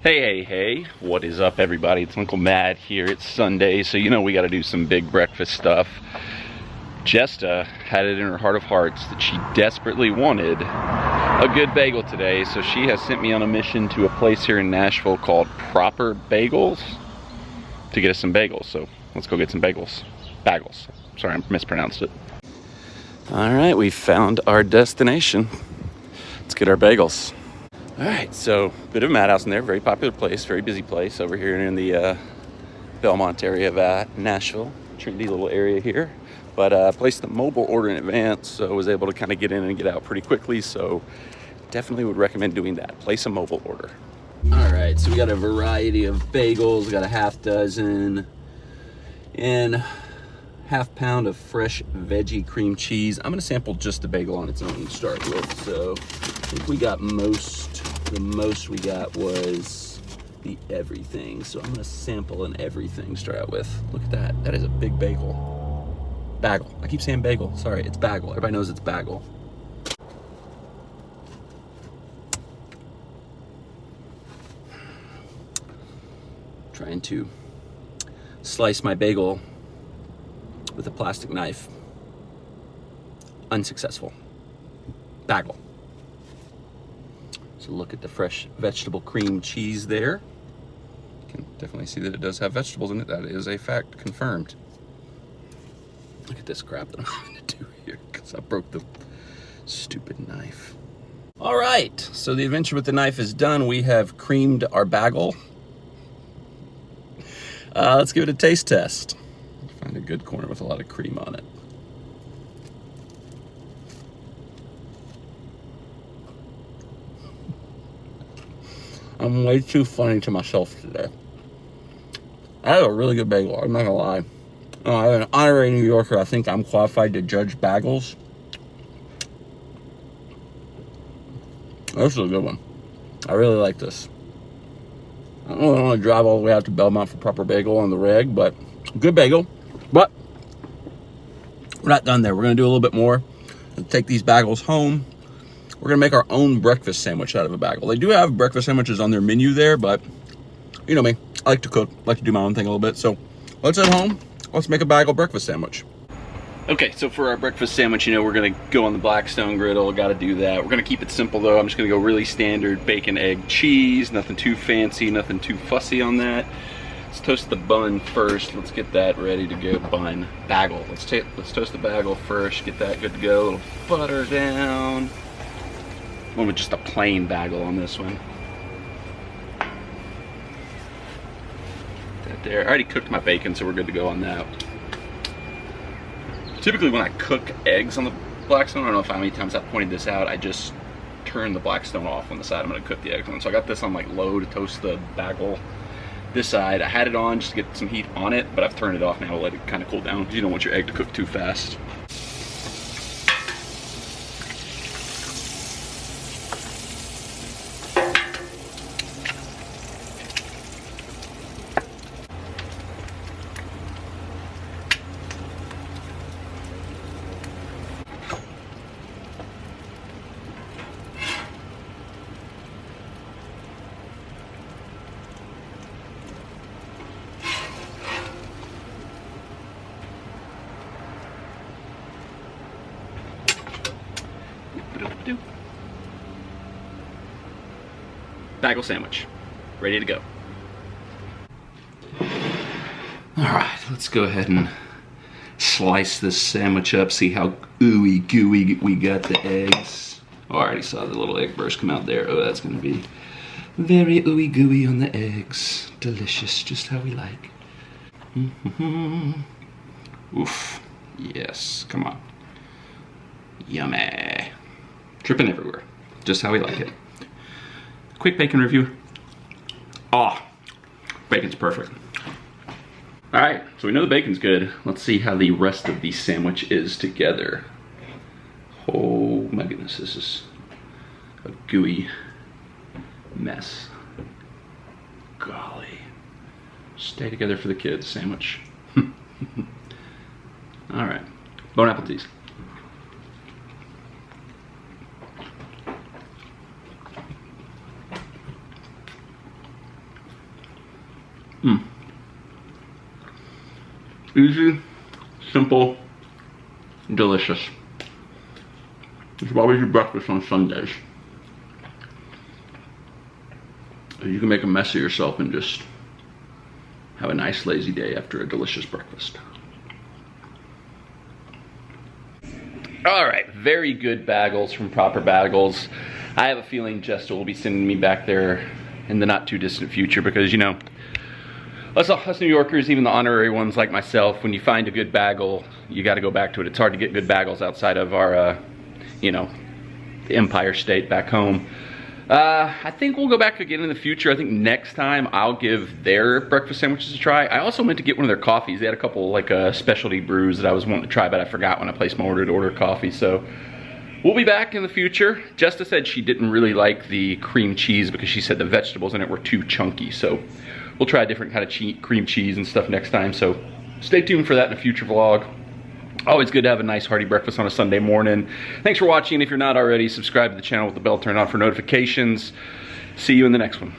Hey, what is up everybody? It's Uncle Matt here. It's Sunday, so you know we got to do some big breakfast stuff. Jesta had it in her heart of hearts that she desperately wanted a good bagel today, so she has sent me on a mission to a place here in Nashville called Proper Bagels to get us some bagels. So let's go get some bagels. Sorry, I mispronounced it. All right, we found our destination. Let's get our bagels. All right, so bit of a madhouse in there, very popular place, very busy place over here in the Belmont area of Nashville, trendy little area here. But placed the mobile order in advance, so I was able to kind of get in and get out pretty quickly. So definitely would recommend doing that. Place a mobile order. All right, so we got a variety of bagels. We got a half dozen and half pound of fresh veggie cream cheese. I'm gonna sample just the bagel on its own to start with. So I think we got the most we got was the everything. So I'm gonna sample an everything to start out with. Look at that, that is a big bagel. Bagel, I keep saying bagel, sorry, it's bagel. Everybody knows it's bagel. Trying to slice my bagel with a plastic knife. Unsuccessful. Bagel. So look at the fresh vegetable cream cheese there. You can definitely see that it does have vegetables in it. That is a fact, confirmed. Look at this crap that I'm having to do here because I broke the stupid knife. All right, so the adventure with the knife is done. We have creamed our bagel. Let's give it a taste test. Find a good corner with a lot of cream on it. I'm way too funny to myself today. I had a really good bagel, I'm not gonna lie. I'm an honorary New Yorker. I think I'm qualified to judge bagels. This is a good one. I really like this. I don't really want to drive all the way out to Belmont for Proper Bagel on the reg, but good bagel. But we're not done there. We're gonna do a little bit more and take these bagels home. We're gonna make our own breakfast sandwich out of a bagel. They do have breakfast sandwiches on their menu there, but you know me, I like to cook, I like to do my own thing a little bit. So let's head home, let's make a bagel breakfast sandwich. Okay, so for our breakfast sandwich, you know, we're gonna go on the Blackstone Griddle, gotta do that. We're gonna keep it simple though. I'm just gonna go really standard bacon, egg, cheese, nothing too fancy, nothing too fussy on that. Let's toast the bun first. Let's get that ready to go. Bagel. Let's toast the bagel first, get that good to go. A little butter down. One with just a plain bagel on this one. That there. I already cooked my bacon, so we're good to go on that. Typically when I cook eggs on the Blackstone, I don't know how many times I've pointed this out, I just turn the Blackstone off on the side I'm gonna cook the eggs on. So I got this on like low to toast the bagel. This side, I had it on just to get some heat on it, but I've turned it off now to let it kind of cool down because you don't want your egg to cook too fast. Bagel sandwich, ready to go. All right, let's go ahead and slice this sandwich up, see how ooey gooey we got the eggs. Oh, I already saw the little egg burst come out there. Oh, that's gonna be very ooey gooey on the eggs. Delicious, just how we like. Oof, yes, come on. Yummy. Dripping everywhere, just how we like it. Quick bacon review. Oh, bacon's perfect. All right, so we know the bacon's good. Let's see how the rest of the sandwich is together. Oh my goodness, this is a gooey mess. Golly. Stay together for the kids sandwich. All right, bon appetit. Easy, simple, delicious. It's why we do breakfast on Sundays. You can make a mess of yourself and just have a nice lazy day after a delicious breakfast. All right, very good bagels from Proper Bagels. I have a feeling Jester will be sending me back there in the not too distant future because, you know, us New Yorkers, even the honorary ones like myself, when you find a good bagel, you got to go back to it. It's hard to get good bagels outside of our, you know, the Empire State back home. I think we'll go back again in the future. I think next time I'll give their breakfast sandwiches a try. I also meant to get one of their coffees. They had a couple like specialty brews that I was wanting to try, but I forgot when I placed my order to order coffee. So we'll be back in the future. Jesta said she didn't really like the cream cheese because she said the vegetables in it were too chunky. So we'll try a different kind of cream cheese and stuff next time. So stay tuned for that in a future vlog. Always good to have a nice hearty breakfast on a Sunday morning. Thanks for watching. If you're not already, subscribe to the channel with the bell turned on for notifications. See you in the next one.